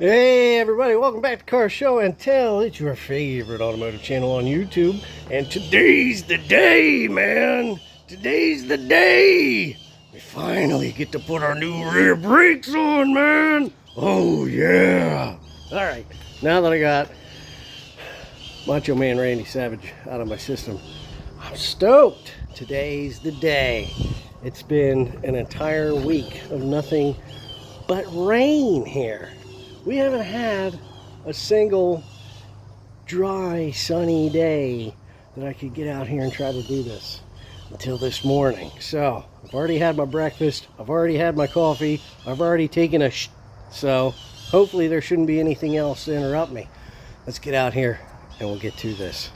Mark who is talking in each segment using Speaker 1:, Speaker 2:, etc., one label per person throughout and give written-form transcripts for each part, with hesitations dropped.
Speaker 1: Hey everybody, welcome back to Car Show and Tell. It's your favorite automotive channel on YouTube. And today's the day, man. Today's the day. We finally get to put our new rear brakes on, man. Oh yeah. Alright, now that I got Macho Man Randy Savage out of my system, I'm stoked. Today's the day. It's been an entire week of nothing but rain here. We haven't had a single dry, sunny day that I could get out here and try to do this until this morning. So, I've already had my breakfast, I've already had my coffee, I've already taken a so hopefully there shouldn't be anything else to interrupt me. Let's get out here and we'll get to this.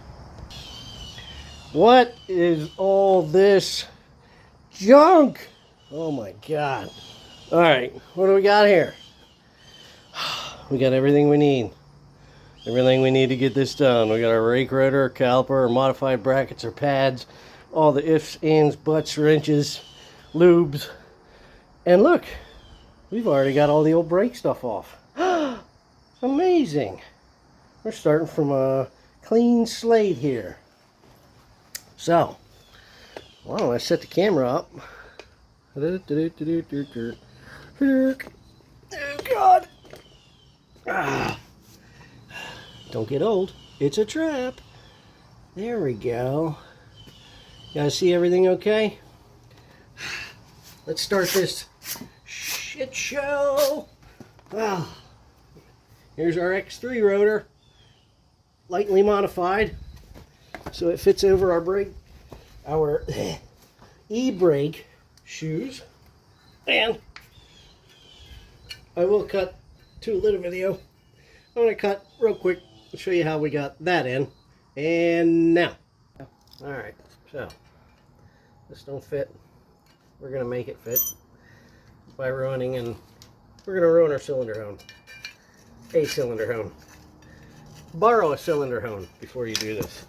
Speaker 1: What is all this junk? Oh my God. Alright, what do we got here? We got everything we need. Everything we need to get this done. We got our rake rotor, our caliper, our modified brackets, our pads, all the ifs, ands, buts, wrenches, lubes. And look, we've already got all the old brake stuff off. Amazing. We're starting from a clean slate here. So, why don't I set the camera up? Oh God. Don't get old. It's a trap. There we go. You guys see everything okay? Let's start this shit show. Here's our X3 rotor. Lightly modified. So it fits over our e-brake shoes. And I will cut to a little video. I'm going to cut real quick and show you how we got that in. And now. Alright, so this don't fit. We're going to make it fit by ruining, and we're going to ruin our cylinder hone. A cylinder hone. Borrow a cylinder hone before you do this.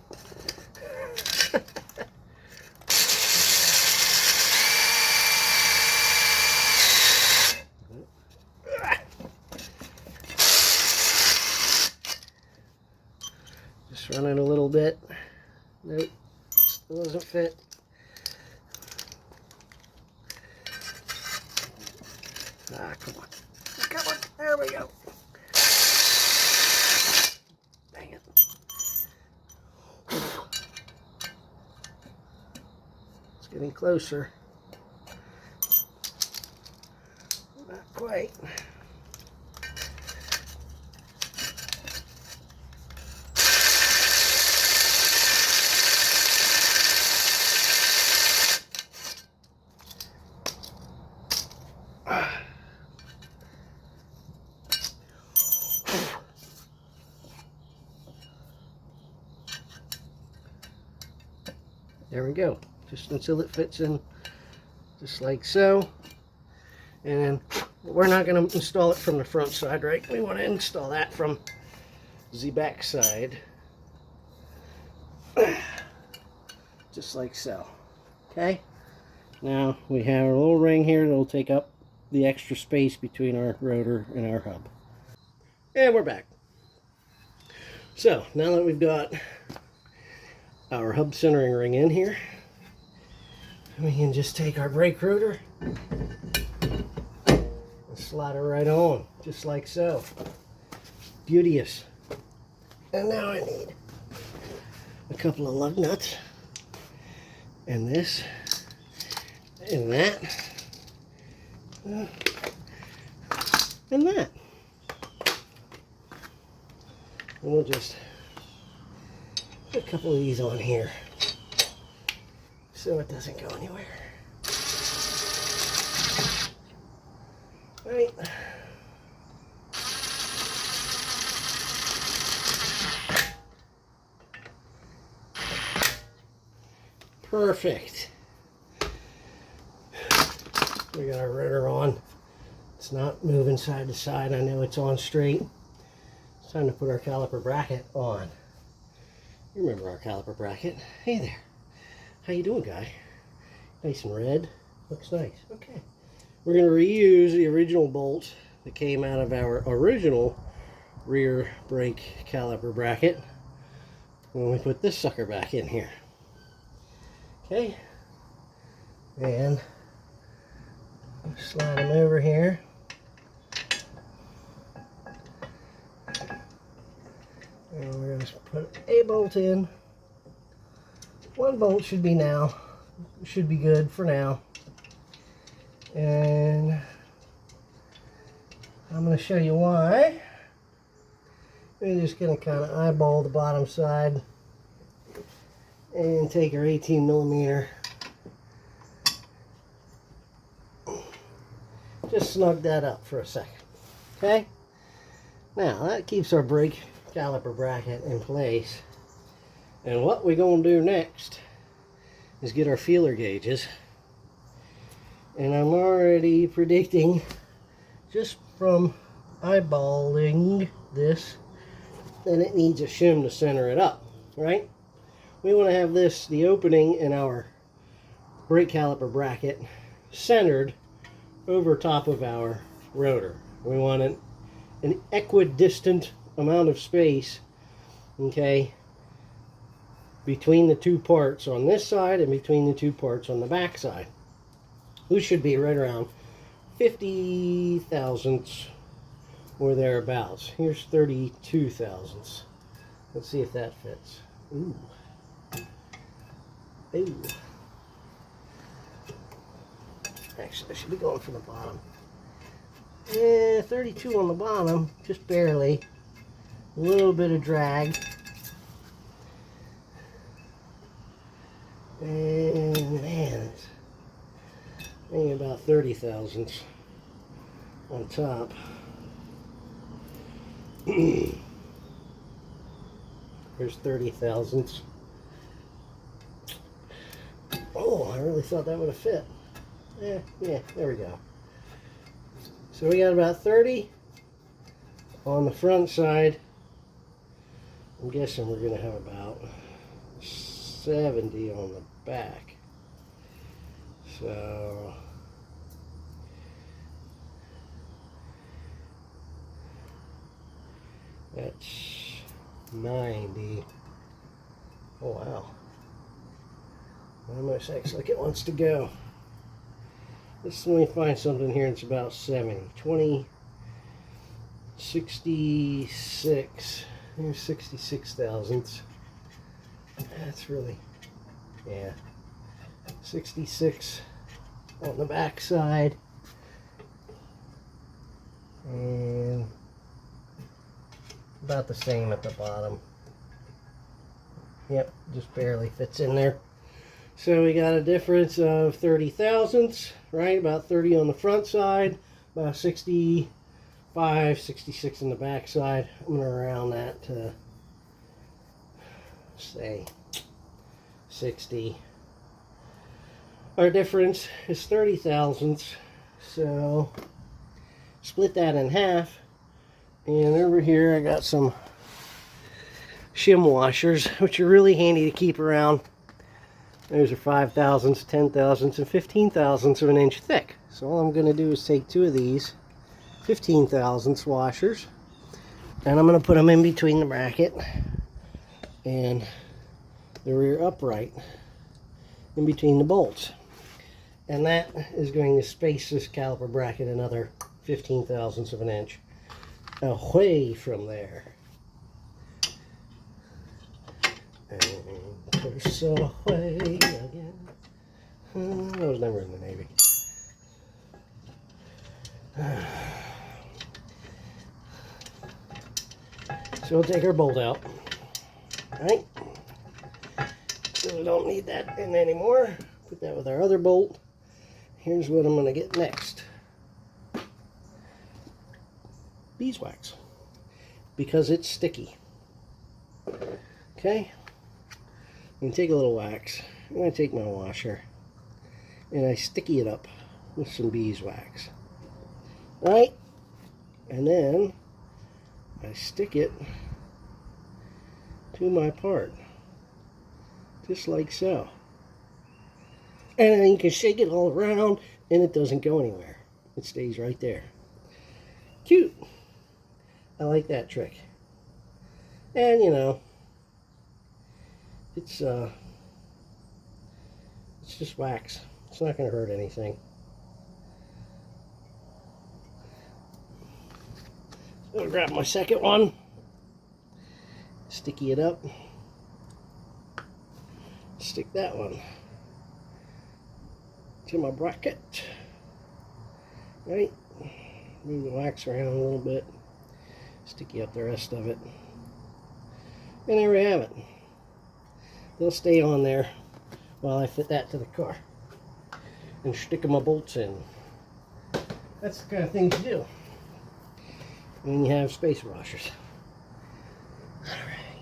Speaker 1: Just running a little bit. Nope, still doesn't fit. Come on. Come on, there we go. Dang it. It's getting closer. Not quite. There we go, just until it fits in, just like so. And we're not going to install it from the front side, right? We want to install that from the back side, just like so. Okay, now we have a little ring here that will take up the extra space between our rotor and our hub. And we're back. So now that we've got our hub centering ring in here, we can just take our brake rotor and slide it right on, just like so. Beauteous. And now I need a couple of lug nuts, and this, and that, and that. And we'll just put a couple of these on here so it doesn't go anywhere. Right. Perfect. We got our rotor on. It's not moving side to side. I know it's on straight. It's time to put our caliper bracket on. You remember our caliper bracket. Hey there. How you doing, guy? Nice and red. Looks nice. Okay. We're going to reuse the original bolt that came out of our original rear brake caliper bracket when we put this sucker back in here. Okay, and slide them over here. And we're going to put a bolt in. One bolt should be good for now. And I'm going to show you why. We're just going to kind of eyeball the bottom side and take our 18mm. Just snug that up for a second. Okay? Now that keeps our brake caliper bracket in place. And what we're going to do next is get our feeler gauges. And I'm already predicting, just from eyeballing this, that it needs a shim to center it up, right? We want to have this, the opening in our brake caliper bracket, centered over top of our rotor. We want an equidistant amount of space, okay, between the two parts on this side and between the two parts on the back side. Which should be right around 50 thousandths or thereabouts. Here's 32 thousandths. Let's see if that fits. Ooh. Ooh. Actually, I should be going for the bottom. Yeah, 32 on the bottom, just barely. A little bit of drag. And man, it's maybe about 30 thousandths on top. There's 30 thousandths. Oh, I really thought that would have fit. Yeah, there we go. So we got about 30 on the front side. I'm guessing we're going to have about 70 on the back. So that's 90. Oh wow. Almost acts like it wants to go. Let me find something here that's about 70. 20, 66. Here's 66 thousandths. That's really, yeah. 66 on the back side. And about the same at the bottom. Yep, just barely fits in there. So we got a difference of 30 thousandths, right? About 30 on the front side, about 65, 66 on the back side. I'm going to round that to, say, 60. Our difference is 30 thousandths. So split that in half. And over here I got some shim washers, which are really handy to keep around. Those are 5 thousandths, 10 thousandths, and 15 thousandths of an inch thick. So all I'm going to do is take two of these 15 thousandths washers, and I'm going to put them in between the bracket and the rear upright, in between the bolts. And that is going to space this caliper bracket another 15 thousandths of an inch away from there. And push away again. I was never in the Navy. So we'll take our bolt out. Right? So we don't need that in anymore. Put that with our other bolt. Here's what I'm going to get next. Beeswax. Because it's sticky. Okay? I'm going to take a little wax. I'm going to take my washer. And I sticky it up with some beeswax. Right? And then I stick it to my part. Just like so. And then you can shake it all around and it doesn't go anywhere. It stays right there. Cute. I like that trick. And you know, it's just wax. It's not going to hurt anything. So I'll grab my second one, sticky it up, stick that one to my bracket. Right, move the wax around a little bit, sticky up the rest of it, and there we have it. They'll stay on there while I fit that to the car and stick my bolts in. That's the kind of thing to do when you have spacer washers. Alright,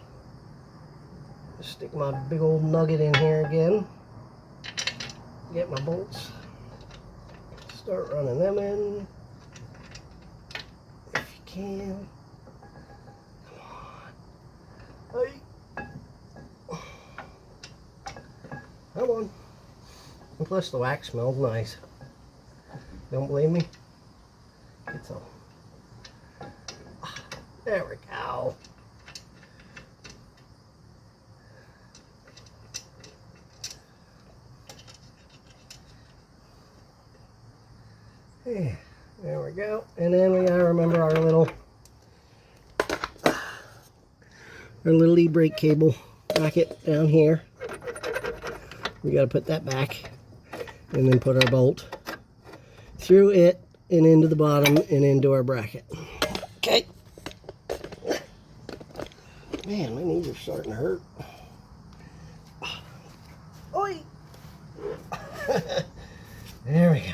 Speaker 1: stick my big old nugget in here again, get my bolts, start running them in if you can. Come on. Hey. Come on. And plus the wax smells nice. Don't believe me? Get some. There we go. Yeah, there we go. And then we gotta remember our little e-brake cable bracket down here. We gotta put that back and then put our bolt through it and into the bottom and into our bracket. Okay. Man, my knees are starting to hurt. Oi! There we go.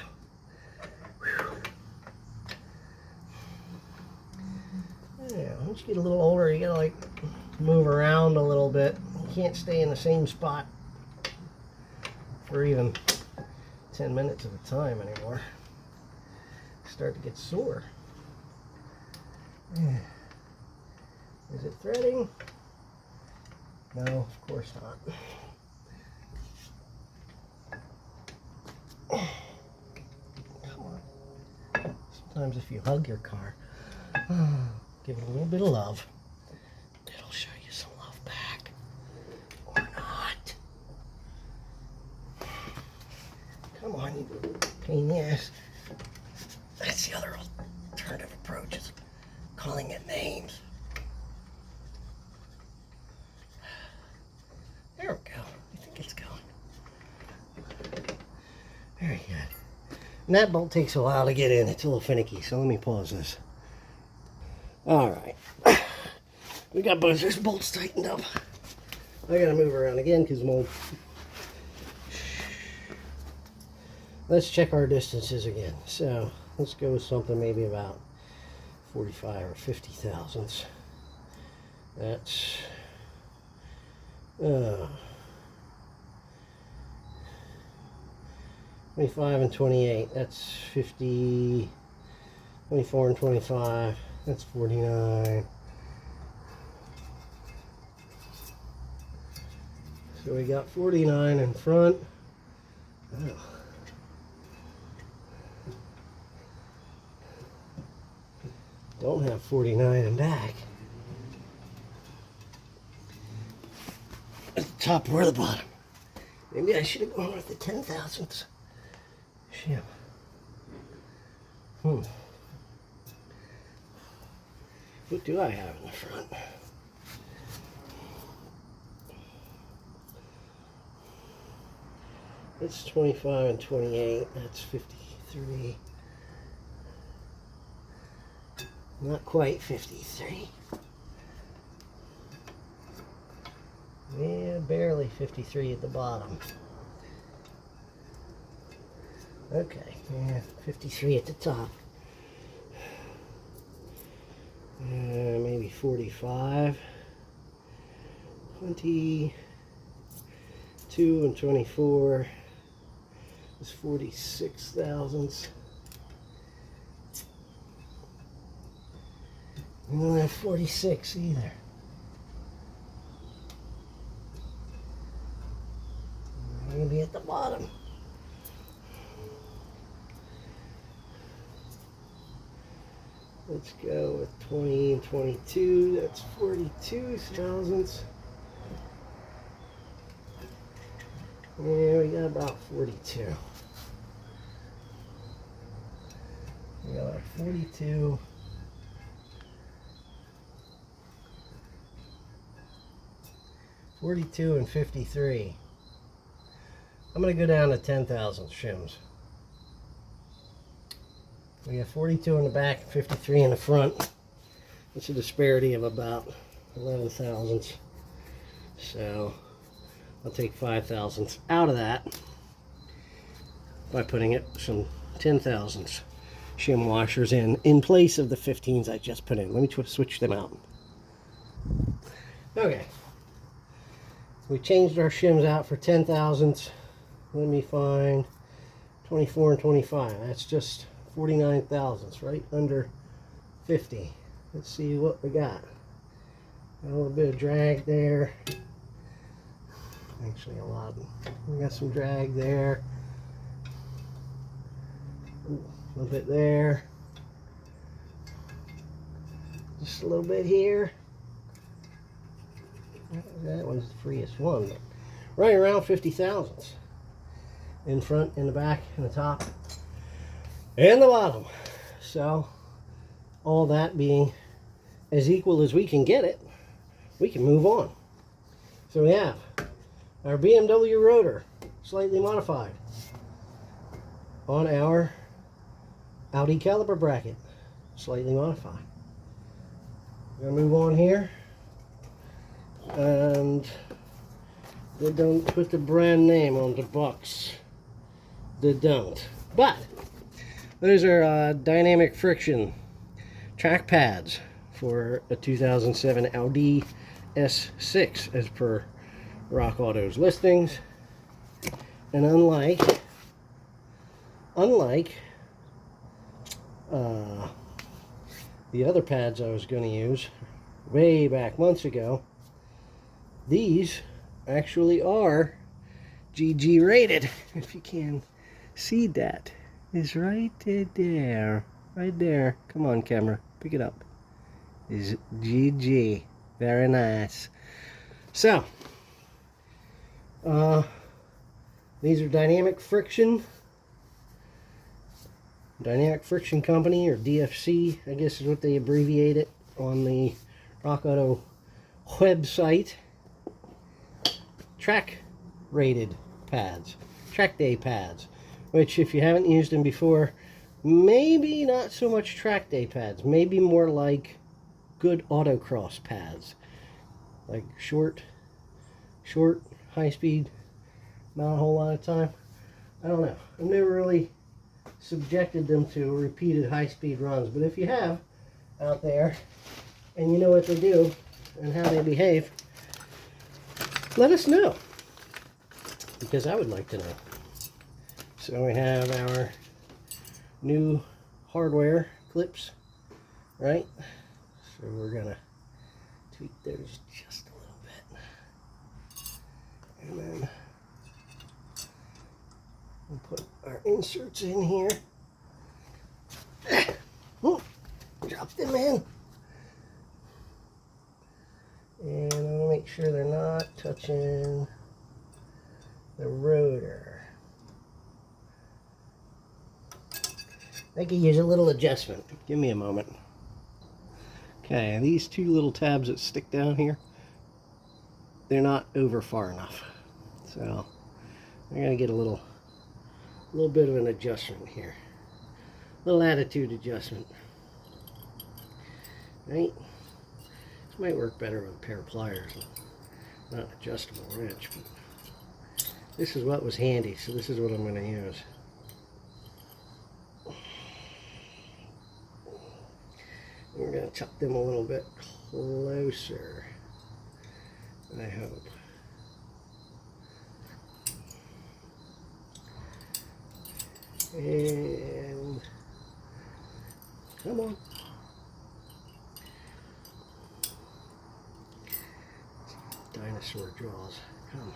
Speaker 1: Yeah, once you get a little older, you gotta like move around a little bit. You can't stay in the same spot for even 10 minutes at a time anymore. Start to get sore. Yeah. Is it threading? No, of course not. Come on. Sometimes if you hug your car, give it a little bit of love, it'll show you some love back. Or not. Come on, you pain in the ass. That's the other alternative approach, is calling it names. There we go. I think it's going. Very good. And that bolt takes a while to get in. It's a little finicky, so let me pause this. Alright. We got both those bolts tightened up. I gotta move around again because I'm old. Let's check our distances again. So let's go with something maybe about 45 or 50 thousandths. That's 25 and 28. That's 50. 24 and 25. That's 49. So we got 49 in front. Oh. Don't have 49 in back. At the top or the bottom. Maybe I should have gone with the 10 thousandths. Shit. What do I have in the front? It's 25 and 28. That's 53. Not quite 53. Yeah, barely 53 at the bottom. Okay, yeah, 53 at the top. Maybe 45. 22 and 24 is 46 thousandths. We don't have 46 either. Maybe at the bottom. let's go with 20 and 22. That's 42 thousandths. Yeah, we got about 42. We got like 42. And 53. I'm going to go down to 10,000 shims. We have 42 in the back, 53 in the front. It's a disparity of about 11 thousandths. So I'll take 5 thousandths out of that by putting it some 10 thousandths shim washers in place of the 15s I just put in. Let me switch them out. Okay. We changed our shims out for 10 thousandths. Let me find 24 and 25. That's just 49 thousandths, right under 50. Let's see what we got. Got a little bit of drag there. Actually, a lot. We got some drag there. Ooh, a little bit there. Just a little bit here. That one's the freest one. But right around 50 thousandths. In front, in the back, in the top, and the bottom. So, all that being as equal as we can get it, we can move on. So we have our BMW rotor, slightly modified, on our Audi caliper bracket, slightly modified. We're going to move on here. And they don't put the brand name on the box. They don't. But those are dynamic friction track pads for a 2007 Audi S6 as per Rock Auto's listings. And unlike the other pads I was going to use way back months ago, these actually are GG rated. If you can see, that is right there. Right there. Come on, camera. Pick it up. Is GG. Very nice. So, these are Dynamic Friction Company, or DFC, I guess is what they abbreviate it on the Rock Auto website. Track rated pads, track day pads, which if you haven't used them before, maybe not so much track day pads, maybe more like good autocross pads, like short, high speed, not a whole lot of time. I don't know. I've never really subjected them to repeated high speed runs, but if you have out there and you know what they do and how they behave, let us know, because I would like to know. So we have our new hardware clips, right? So we're gonna tweak those just a little bit, and then we'll put our inserts in here. Oh, drop them in. And I'm going to make sure they're not touching the rotor. They could use a little adjustment. Give me a moment. Okay, these two little tabs that stick down here, they're not over far enough. So I'm going to get a little bit of an adjustment here. A little attitude adjustment. Right? This might work better with a pair of pliers, not an adjustable wrench, but this is what was handy, so this is what I'm going to use. We're going to tuck them a little bit closer, I hope. And come on. Dinosaur jaws. Come on.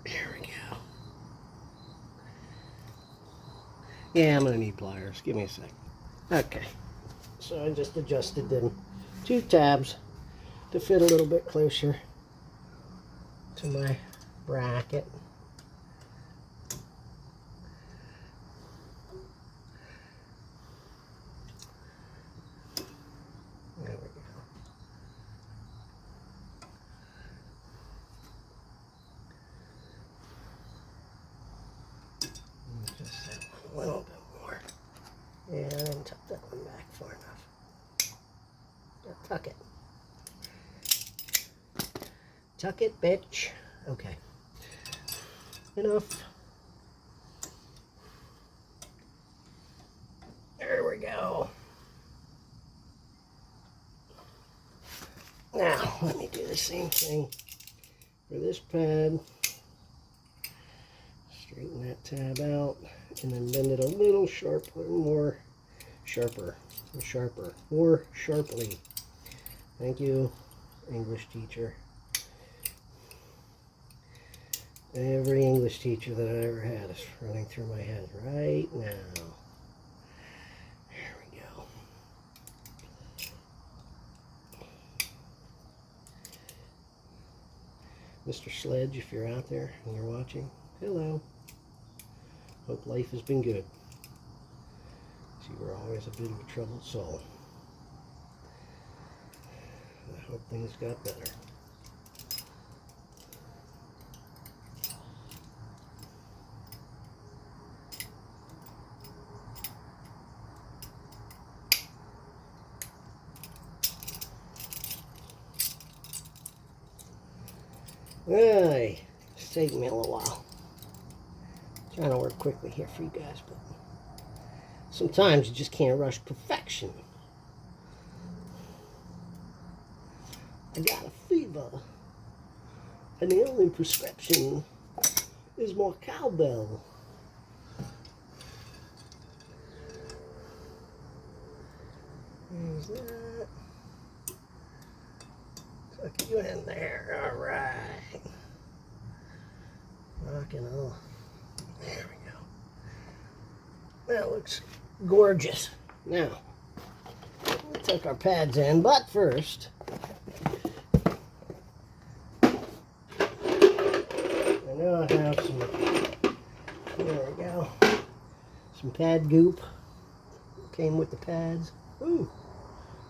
Speaker 1: There we go. Yeah, I'm gonna need pliers. Give me a sec. Okay. So I just adjusted them 2 tabs to fit a little bit closer to my bracket. There we go. Just that one a little bit more. And then tuck that one back far enough. Now tuck it. Tuck it, bitch. Okay. Enough. There we go. Now, let me do the same thing for this pad. Straighten that tab out, and then bend it a little more sharply. Thank you, English teacher. Every English teacher that I ever had is running through my head right now. There we go. Mr. Sledge, if you're out there and you're watching, hello. Hope life has been good. You were always a bit of a troubled soul. I hope things got better. Hey, it's taking me a little while. Trying to work quickly here for you guys, but sometimes you just can't rush perfection. I got a fever, and the only prescription is more cowbell. There's that. Tuck you in there. All right. Rocking on. There we go. That looks gorgeous. Now, we'll tuck our pads in, but first, I know I have some, there we go, some pad goop. Came with the pads. Ooh,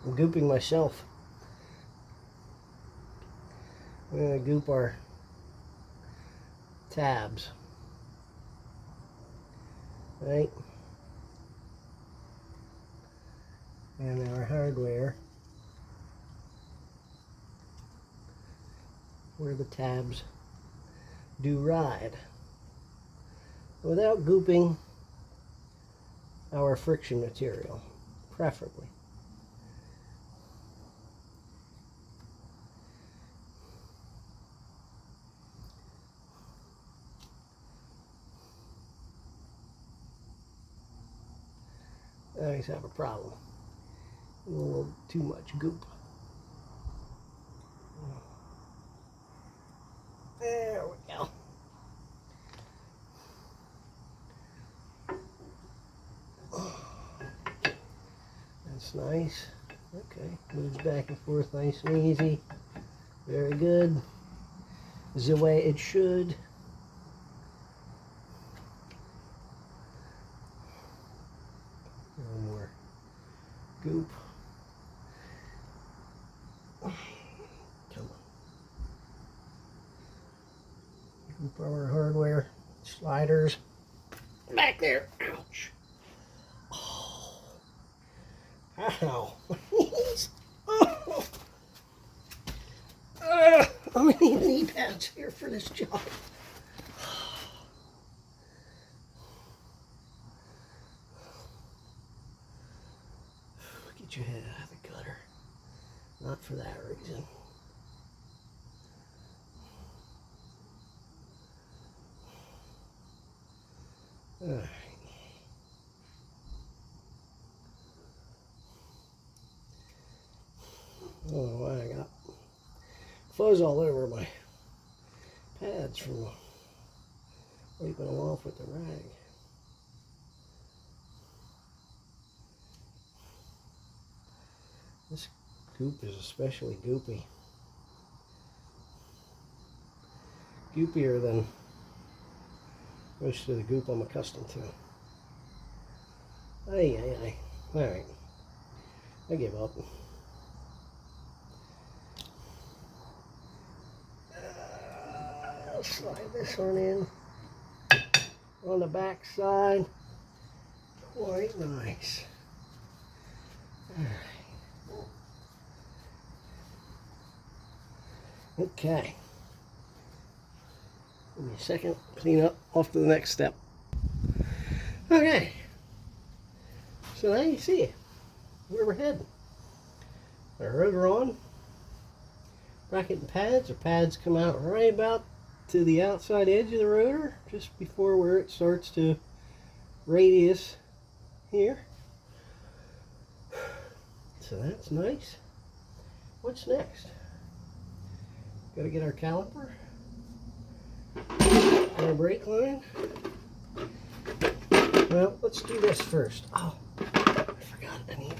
Speaker 1: I'm gooping myself. We're going to goop our tabs. Right? And our hardware, where the tabs do ride, without gooping our friction material, preferably. I always have a problem. A little too much goop. There we go. That's nice. Okay, moves back and forth nice and easy. Very good. The way it should. No more goop. Come on. Goop our hardware. Sliders. Back there. Ouch. Oh. Ow. Oh. I'm gonna need knee pads here for this job. Get your head out of the gutter. Not for that reason. Alright. I don't know why I got fuzz all over my pads from wiping them off with the rag. This goop is especially goopy. Goopier than most of the goop I'm accustomed to. Ay, ay, ay. Alright. I give up. I'll slide this one in on the back side. Quite nice. Alright. Okay. Give me a second. Clean up. Off to the next step. Okay. So now you see where we're heading. Our rotor on. Bracket and pads. Our pads come out right about to the outside edge of the rotor, just before where it starts to radius here. So that's nice. What's next? Got to get our caliper, our brake line. Well, let's do this first. Oh, I forgot. I need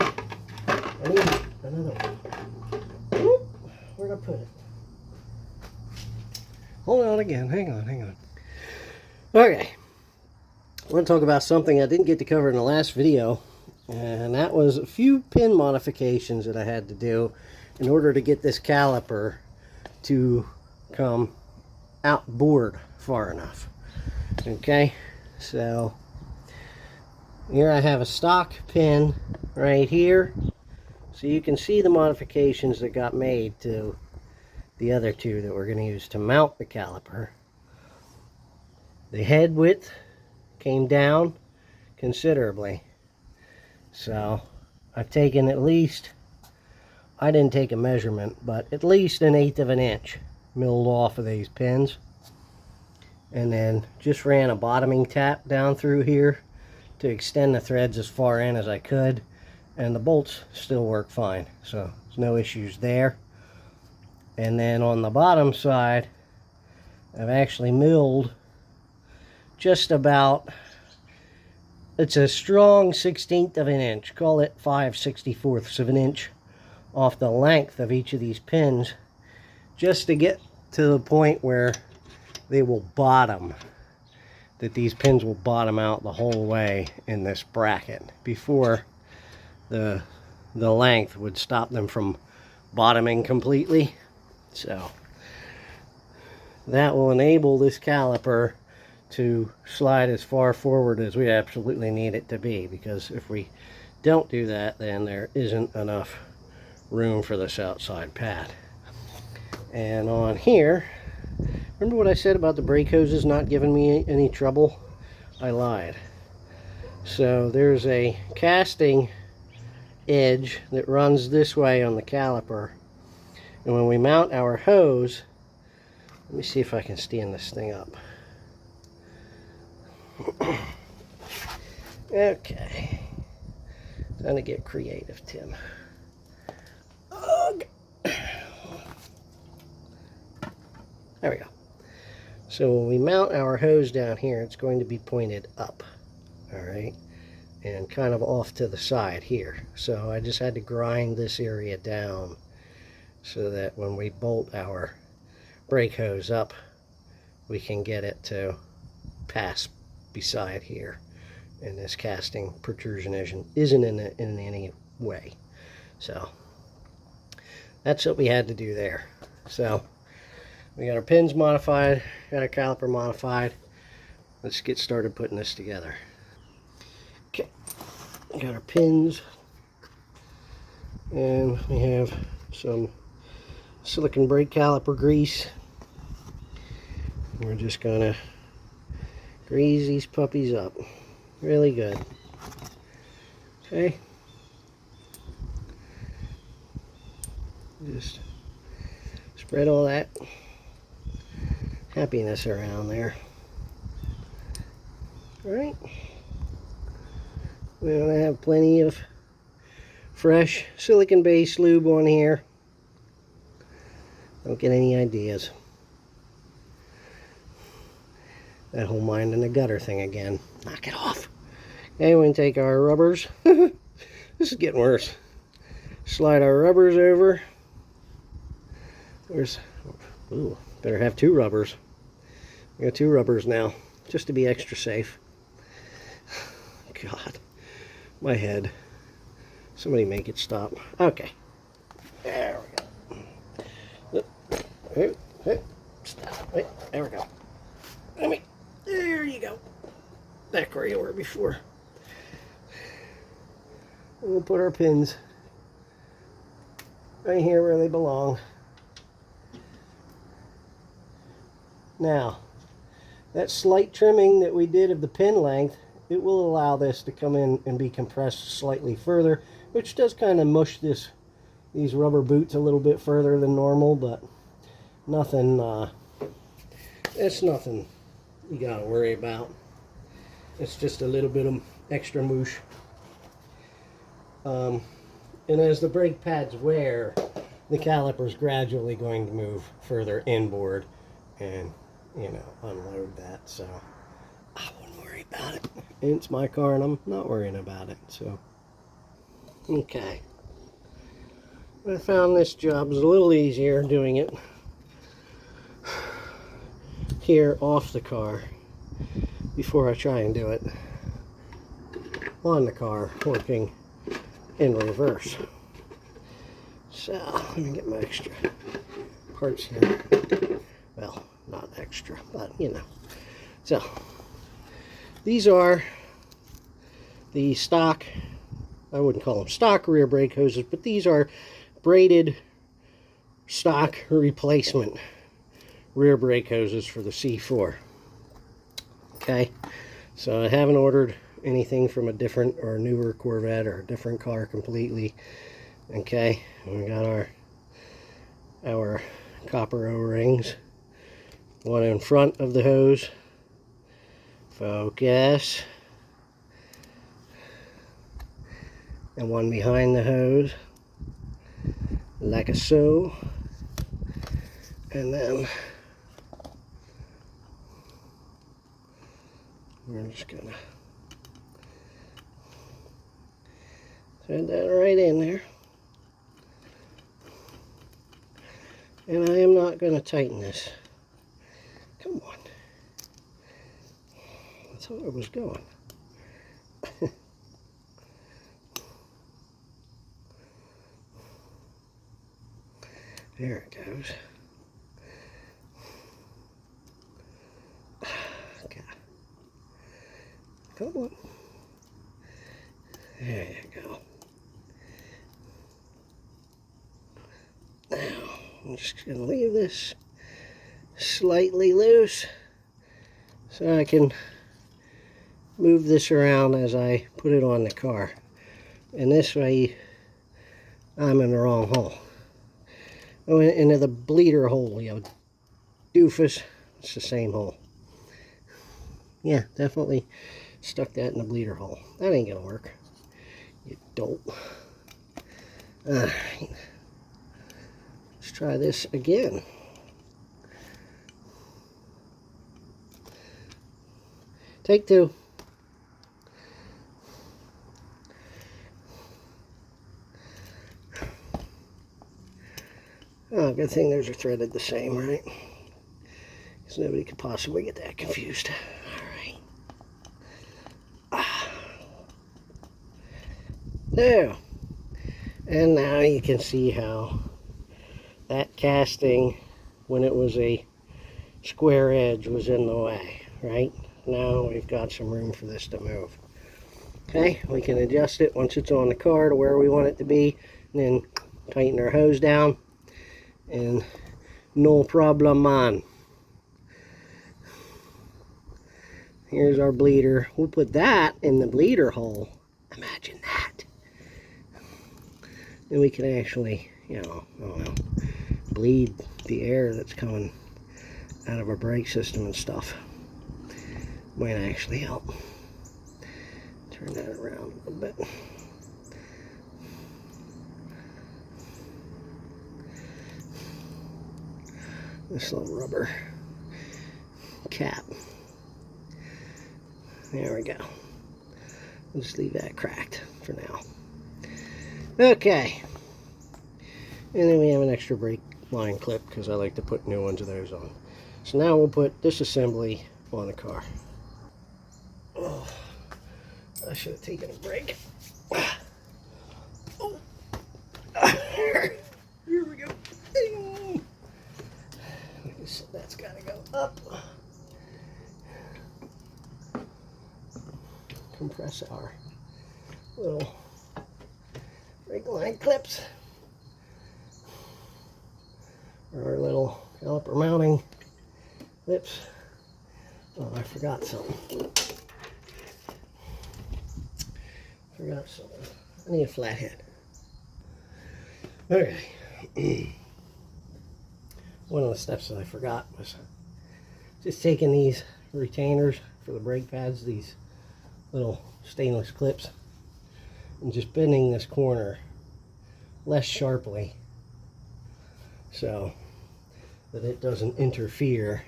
Speaker 1: another one. Whoop, where'd I put it? Hold on again. Hang on. Okay. I want to talk about something I didn't get to cover in the last video, and that was a few pin modifications that I had to do in order to get this caliper to come outboard far enough. Okay, so here I have a stock pin right here, so you can see the modifications that got made to the other two that we're going to use to mount the caliper. The head width came down considerably, so I've taken at least, I didn't take a measurement, but at least 1/8 of an inch milled off of these pins, and then just ran a bottoming tap down through here to extend the threads as far in as I could, and the bolts still work fine, so there's no issues there. And then on the bottom side, I've actually milled just about, it's a strong 1/16 of an inch, call it 5/64 of an inch off the length of each of these pins, just to get to the point where they will bottom, that these pins will bottom out the whole way in this bracket before the length would stop them from bottoming completely. So that will enable this caliper to slide as far forward as we absolutely need it to be, because if we don't do that, then there isn't enough room for this outside pad. And on here, remember what I said about the brake hoses not giving me any trouble? I lied. So there's a casting edge that runs this way on the caliper, and when we mount our hose, let me see if I can stand this thing up. Okay, time to get creative, Tim. Ugh. There we go. So when we mount our hose down here, it's going to be pointed up, all right, and kind of off to the side here. So I just had to grind this area down so that when we bolt our brake hose up, we can get it to pass beside here, and this casting protrusion isn't in any way. So that's what we had to do there. So we got our pins modified, got our caliper modified. Let's get started putting this together. Okay, we got our pins, and we have some silicone brake caliper grease. We're just gonna grease these puppies up really good. Okay, just spread all that happiness around there. All right, we're gonna have plenty of fresh silicone based lube on here. Don't get any ideas. That whole mind in the gutter thing again. Knock it off. Okay, we're going to take our rubbers. This is getting worse. slide our rubbers over. Ooh, better have 2 rubbers. We got 2 rubbers now, just to be extra safe. God, my head. Somebody make it stop. Okay. There we go. Stop. Wait, there we go. There you go. Back where you were before. We'll put our pins right here where they belong. Now, that slight trimming that we did of the pin length, it will allow this to come in and be compressed slightly further, which does kind of mush these rubber boots a little bit further than normal, but nothing, it's nothing you gotta worry about. It's just a little bit of extra moosh. And as the brake pads wear, the caliper's gradually going to move further inboard and, you know, unload that, so I wouldn't worry about it. It's my car and I'm not worrying about it, so. Okay. I found this job was a little easier doing it here off the car before I try and do it on the car working in reverse. So let me get my extra parts here. Well, not extra, but you know. So these are the stock, I wouldn't call them stock rear brake hoses, but these are braided stock replacement rear brake hoses for the C4. Okay, so I haven't ordered anything from a different or newer Corvette or a different car completely. Okay, we got our copper O-rings, one in front of the hose, focus, and one behind the hose, like so, and then we're just gonna thread that right in there. And I am not going to tighten this. Come on. That's how it was going. There it goes. Okay. Come on. There you go. Now, I'm just going to leave this slightly loose so I can move this around as I put it on the car. And this way, I'm in the wrong hole. Oh, into the bleeder hole, you know, doofus. It's the same hole. Yeah, definitely stuck that in the bleeder hole. That ain't gonna work. You dope. Alright. Let's try this again. Take two. Oh, good thing those are threaded the same, right? Because nobody could possibly get that confused. Alright. There. And now you can see how that casting, when it was a square edge, was in the way, right? Now we've got some room for this to move. Okay, we can adjust it once it's on the car to where we want it to be, and then tighten our hose down, and no problem, man. Here's our bleeder. We'll put that in the bleeder hole. Imagine that. Then we can actually, you know, I don't know, bleed the air that's coming out of our brake system and stuff. Might actually help. Turn that around a little bit. This little rubber cap. There we go. We'll just leave that cracked for now. Okay. And then we have an extra brake line clip because I like to put new ones of those on. So now we'll put this assembly on the car. Oh, I should have taken a break. Oh. Here we go. That's got to go up. Compress our little brake line clips. Our little caliper mounting clips. Oh, I forgot something. I need a flathead. Okay. One of the steps that I forgot was just taking these retainers for the brake pads, these little stainless clips, and just bending this corner less sharply so that it doesn't interfere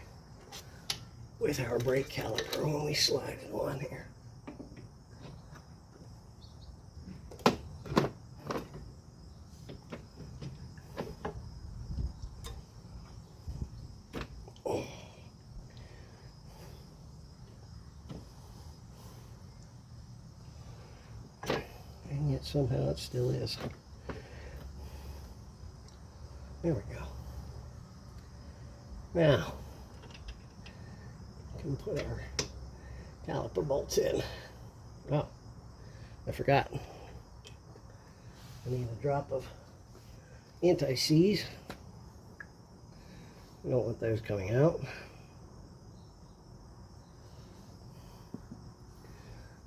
Speaker 1: with our brake caliper when we slide it on here. And yet somehow it still is. There we go. Now, we can put our caliper bolts in. Oh, I forgot. I need a drop of anti-seize. We don't want those coming out.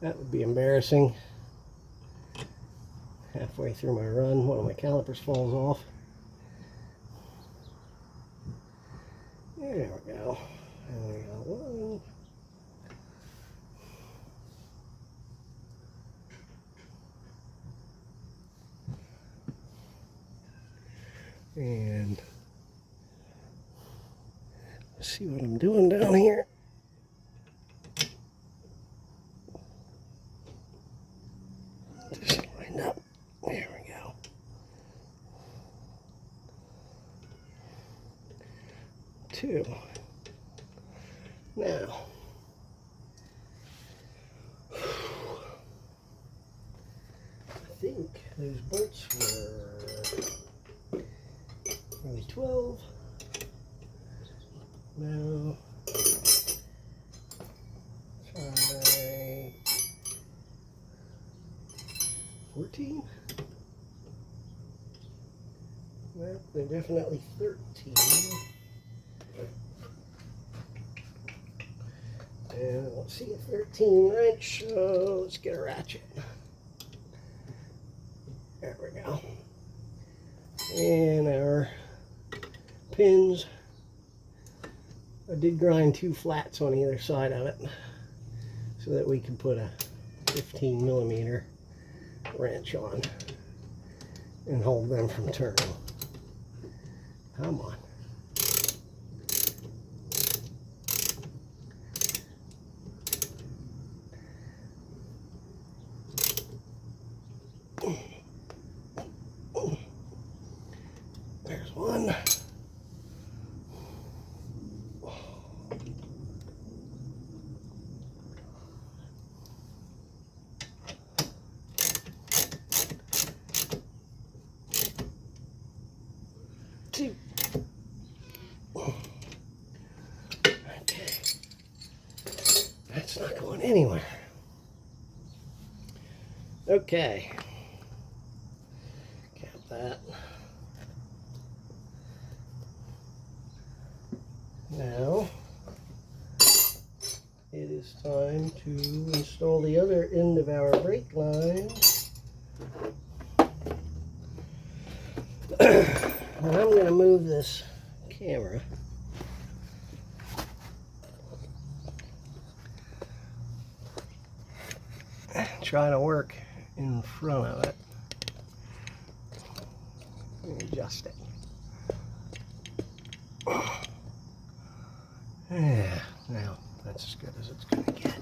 Speaker 1: That would be embarrassing. Halfway through my run, one of my calipers falls off. There we go. And we got one. And let's see what I'm doing down here. Just lined up. There we go. Two. Now, I think those bolts were really 12. Now, try 14. Well, they're definitely 13. And let's see a 13 wrench, so let's get a ratchet. There we go. And our pins, I did grind 2 flats on either side of it so that we can put a 15mm wrench on and hold them from turning. Come on. There's one. Two. Okay. That's not going anywhere. Okay. Cap that. Now, it is time to install the other end of our brake line. And I'm going to move this camera and try to work in front of it and adjust it. Yeah, now that's as good as it's going to get.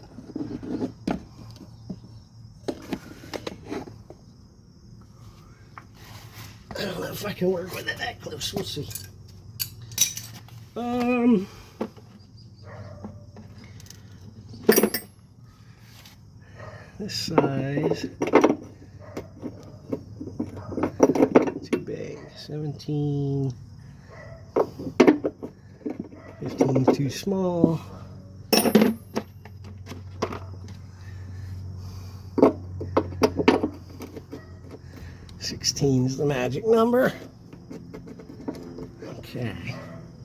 Speaker 1: I don't know know if I can work with it that close. We'll see. This size, too big. 17, 15 is too small. 16 is the magic number. Okay,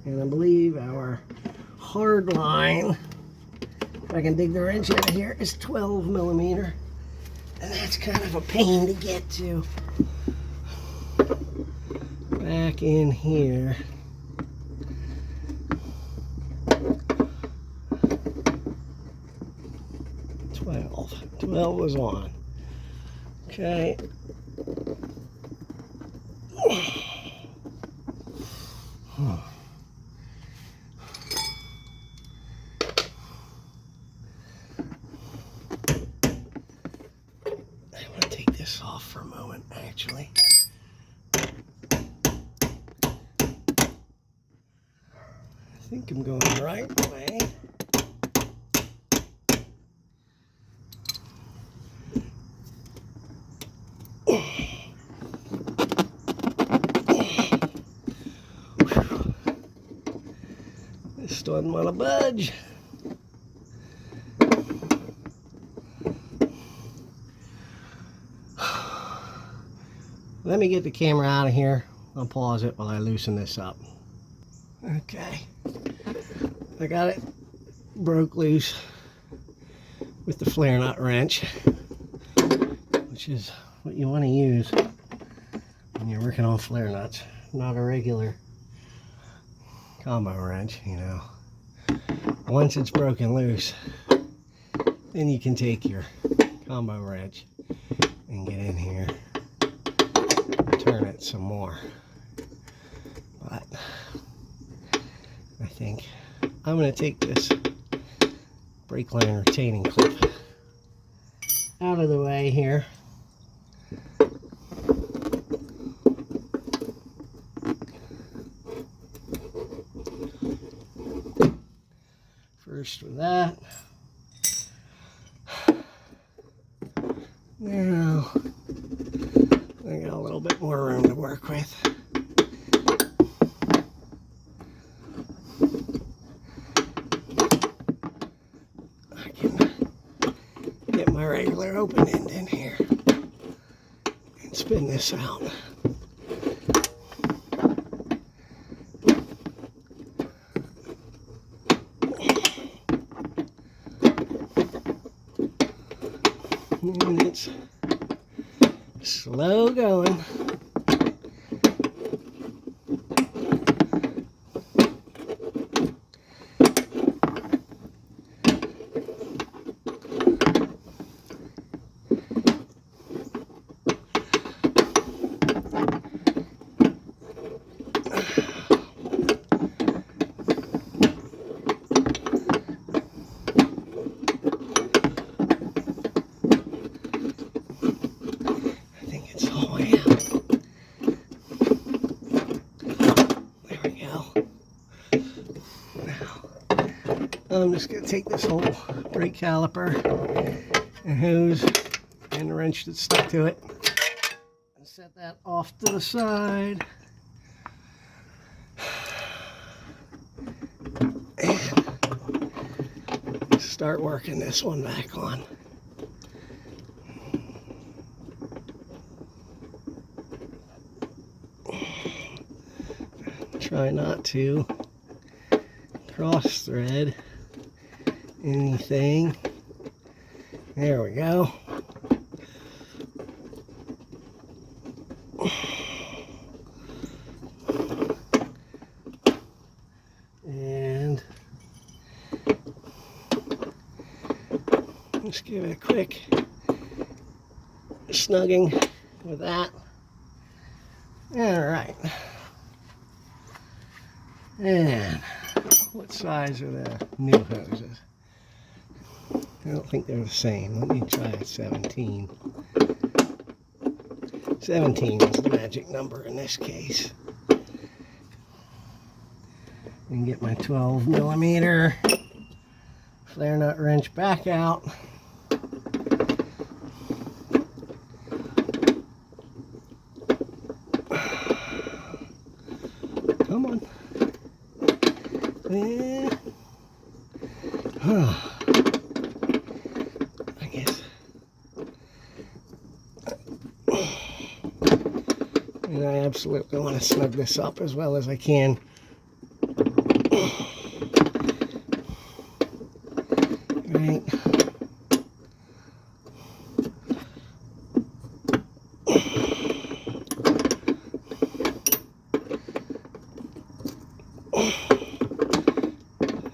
Speaker 1: and I believe our hard line, if I can dig the wrench out of here, is 12 millimeter. And that's kind of a pain to get to. Back in here. 12 was on. Okay. I want to take this off for a moment, actually. I think I'm going the right way. This doesn't want to budge. Let me get the camera out of here. I'll pause it while I loosen this up. Okay. I got it broke loose with the flare nut wrench, which is what you want to use when you're working on flare nuts, not a regular combo wrench, you know. Once it's broken loose, then you can take your combo wrench and get in here, turn it some more. But I think I'm going to take this brake line retaining clip out of the way here. First with that. Now I got a little bit more room to work with. I can get my regular open end in here and spin this out. And it's slow going. I'm just going to take this whole brake caliper and hose and the wrench that's stuck to it and set that off to the side. And start working this one back on. Try not to cross thread anything. There we go. And just give it a quick snugging with that. All right. And what size are the new hoses? I don't think they're the same. Let me try a 17. 17 is the magic number in this case. And get my 12 millimeter flare nut wrench back out. Come on. I guess. And I absolutely want to snug this up as well as I can. Right.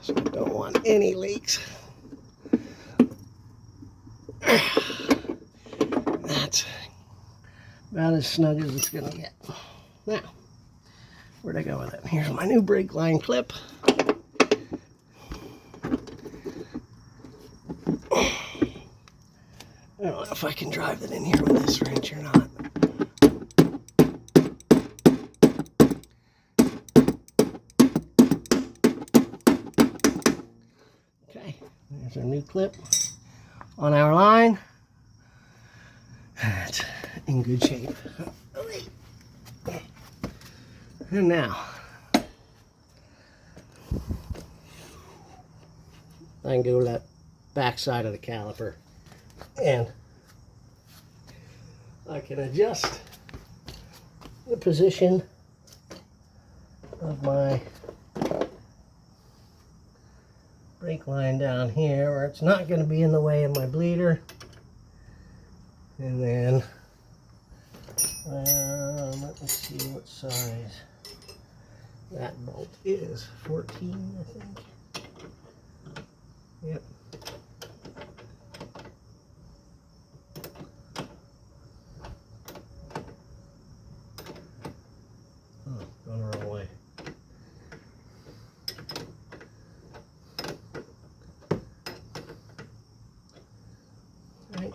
Speaker 1: So I don't want any leaks. That's about as snug as it's going to get. Now, where'd I go with it? Here's my new brake line clip. I don't know if I can drive it in here with this wrench or not. Okay, there's our new clip on our line. That's in good shape. And now, I can go to that back side of the caliper and I can adjust the position of my brake line down here where it's not going to be in the way of my bleeder. And then, let me see what size that bolt is. 14, I think. Yep. Oh, going the wrong way. Right.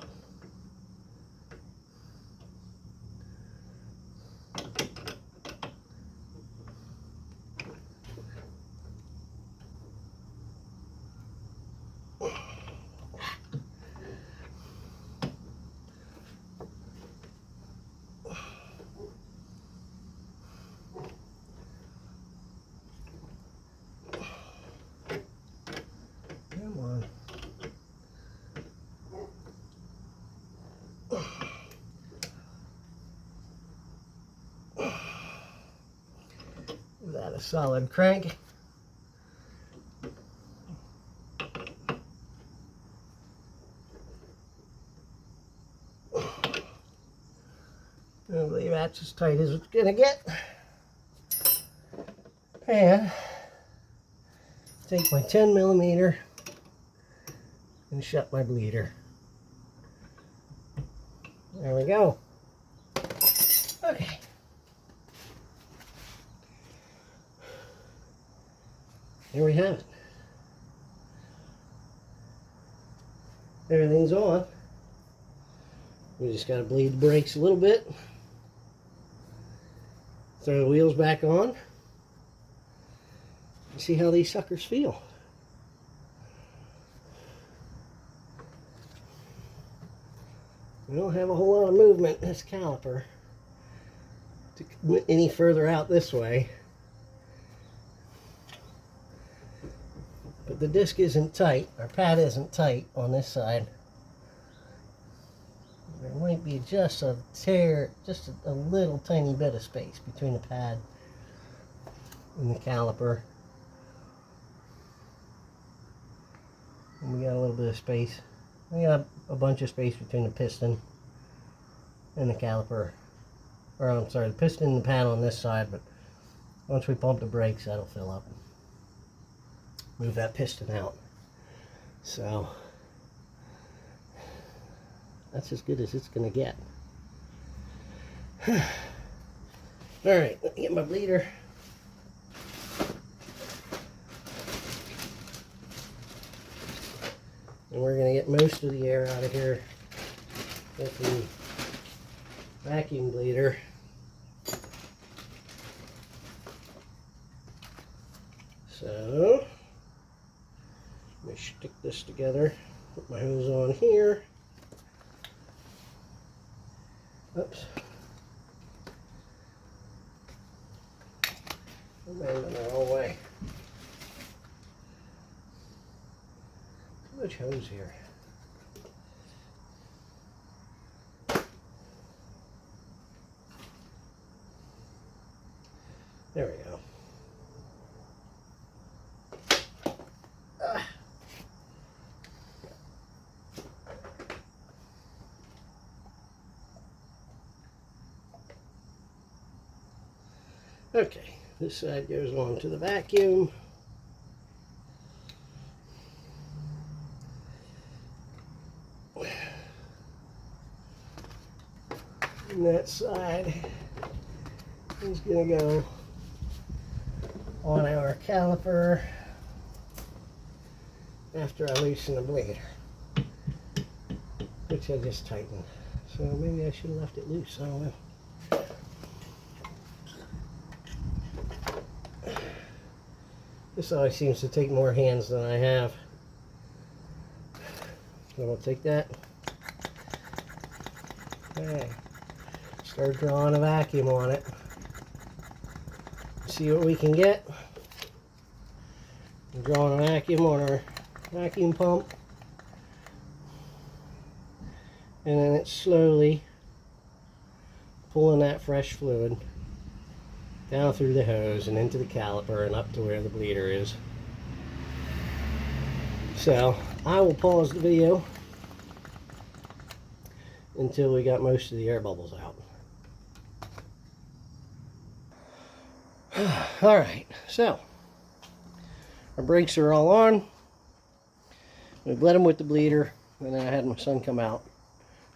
Speaker 1: Come on. Is that a solid crank? I believe that's as tight as it's gonna get. And take my 10 millimeter and shut my bleeder. There we go. Okay. Here we have it. Everything's on. We just got to bleed the brakes a little bit. Throw the wheels back on. And see how these suckers feel. We don't have a whole lot of movement in this caliper to any further out this way. But the disc isn't tight, our pad isn't tight on this side. There might be just a tear, just a little tiny bit of space between the pad and the caliper. And we got a little bit of space. We got a bunch of space between the piston and the caliper. Or I'm sorry, the piston and the pad on this side, but once we pump the brakes, that'll fill up. Move that piston out. So that's as good as it's gonna get. Alright, let me get my bleeder. And we're gonna get most of the air out of here if we vacuum bleeder. So, let me stick this together, put my hose on here. Oops. I'm bending the wrong way. Too much hose here. There we go. Okay, this side goes on to the vacuum. And that side is going to go on our caliper after I loosen the bleeder, which I just tightened. So maybe I should have left it loose. I don't know. This always seems to take more hands than I have. So I'll take that. Okay. Start drawing a vacuum on it. See what we can get. We're drawing a vacuum on our vacuum pump. And then it's slowly pulling that fresh fluid down through the hose and into the caliper and up to where the bleeder is. So I will pause the video until we got most of the air bubbles out. Alright, so our brakes are all on. We bled them with the bleeder, and then I had my son come out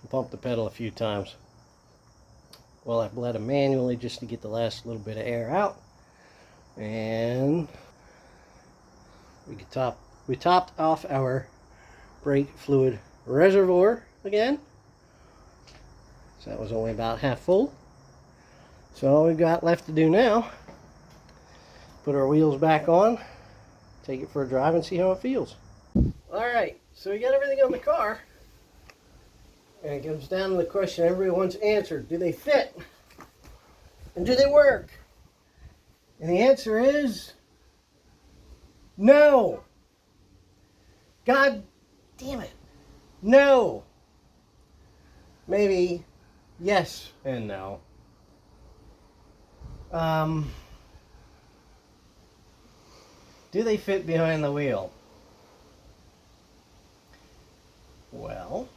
Speaker 1: and pump the pedal a few times. Well, I bled them manually just to get the last little bit of air out, and we topped off our brake fluid reservoir again. So that was only about half full. So all we've got left to do now, put our wheels back on, take it for a drive, and see how it feels. Alright, so we got everything on the car. And it comes down to the question everyone's answered. Do they fit? And do they work? And the answer is no. God damn it. No. Maybe yes and no. Do they fit behind the wheel? Well,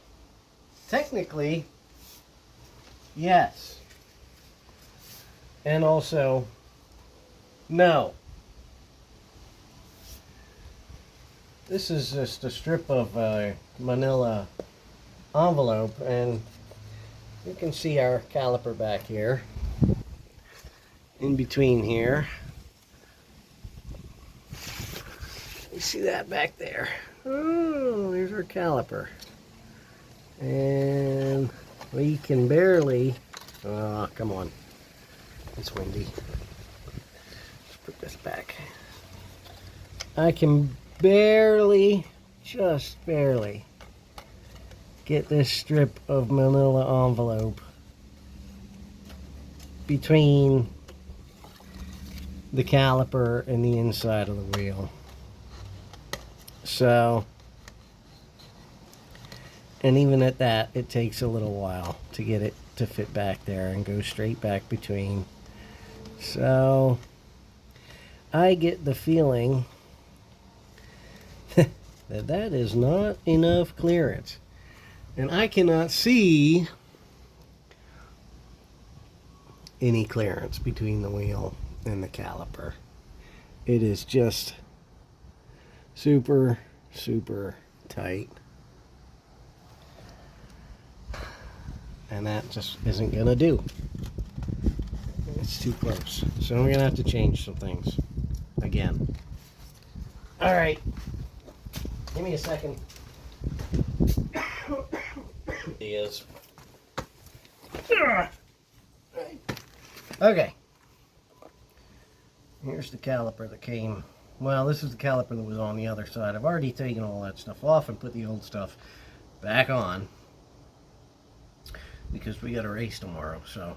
Speaker 1: technically, yes. And also, no. This is just a strip of manila envelope, and you can see our caliper back here. In between here. You see that back there? Oh, there's our caliper. And we can barely, oh, come on. It's windy. Let's put this back. I can barely, just barely, get this strip of manila envelope between the caliper and the inside of the wheel. So, and even at that, it takes a little while to get it to fit back there and go straight back between. So, I get the feeling that that is not enough clearance. And I cannot see any clearance between the wheel and the caliper. It is just super, super tight. And that just isn't gonna do. It's too close. So we're gonna have to change some things again. Alright. Give me a second. He is. Okay. Here's the caliper that came. Well, this is the caliper that was on the other side. I've already taken all that stuff off and put the old stuff back on because we got a race tomorrow, so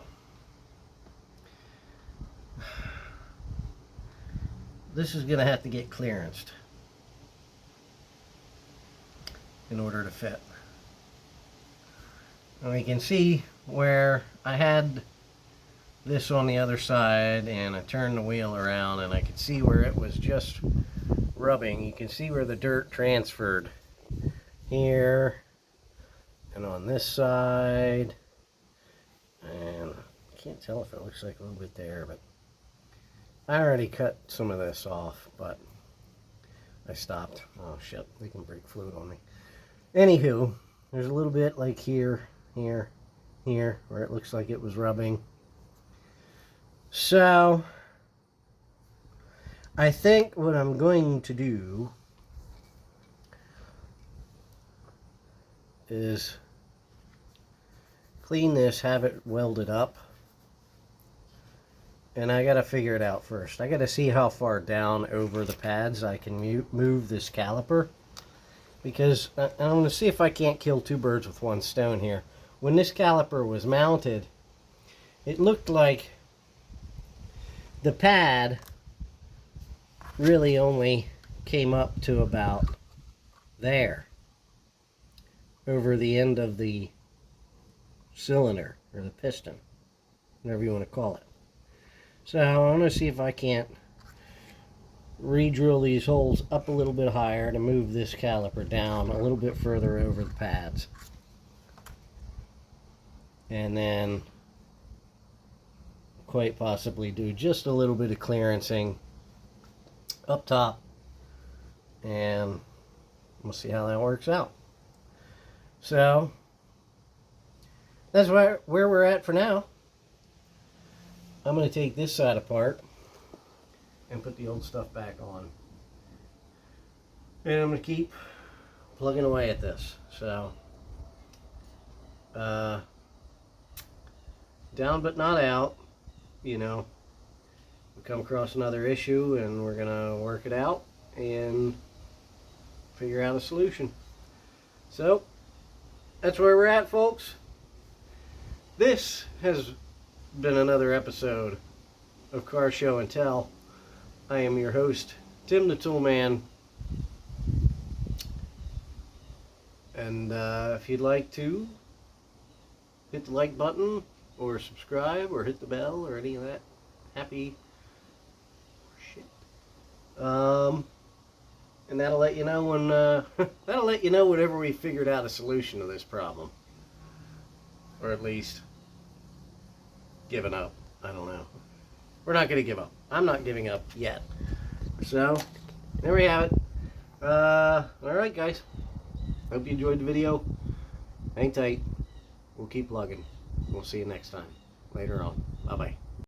Speaker 1: this is going to have to get clearanced in order to fit. And we can see where I had this on the other side and I turned the wheel around and I could see where it was just rubbing. You can see where the dirt transferred here and on this side, and I can't tell if it looks like a little bit there, but I already cut some of this off, but I stopped. Oh shit, they can break fluid on me. Anywho, there's a little bit like here, where it looks like it was rubbing. So I think what I'm going to do is clean this, have it welded up, and I gotta figure it out first. I gotta see how far down over the pads I can move this caliper, because I'm gonna see if I can't kill two birds with one stone here. When this caliper was mounted, it looked like the pad really only came up to about there, over the end of the cylinder, or the piston, whatever you want to call it. So I'm going to see if I can't re-drill these holes up a little bit higher to move this caliper down a little bit further over the pads. And then quite possibly do just a little bit of clearancing up top, and we'll see how that works out. So that's where we're at for now. I'm going to take this side apart and put the old stuff back on, and I'm going to keep plugging away at this. So down but not out. You know, we come across another issue and we're gonna work it out and figure out a solution. So that's where we're at, folks. This has been another episode of Car Show and Tell. I am your host, Tim the Toolman, and if you'd like to hit the like button or subscribe or hit the bell or any of that happy shit, and that'll let you know when that'll let you know whenever we figured out a solution to this problem, or at least given up. I don't know. We're not going to give up. I'm not giving up yet. So there we have it. Alright guys, hope you enjoyed the video. Hang tight, we'll keep plugging. We'll see you next time. Later on. Bye-bye.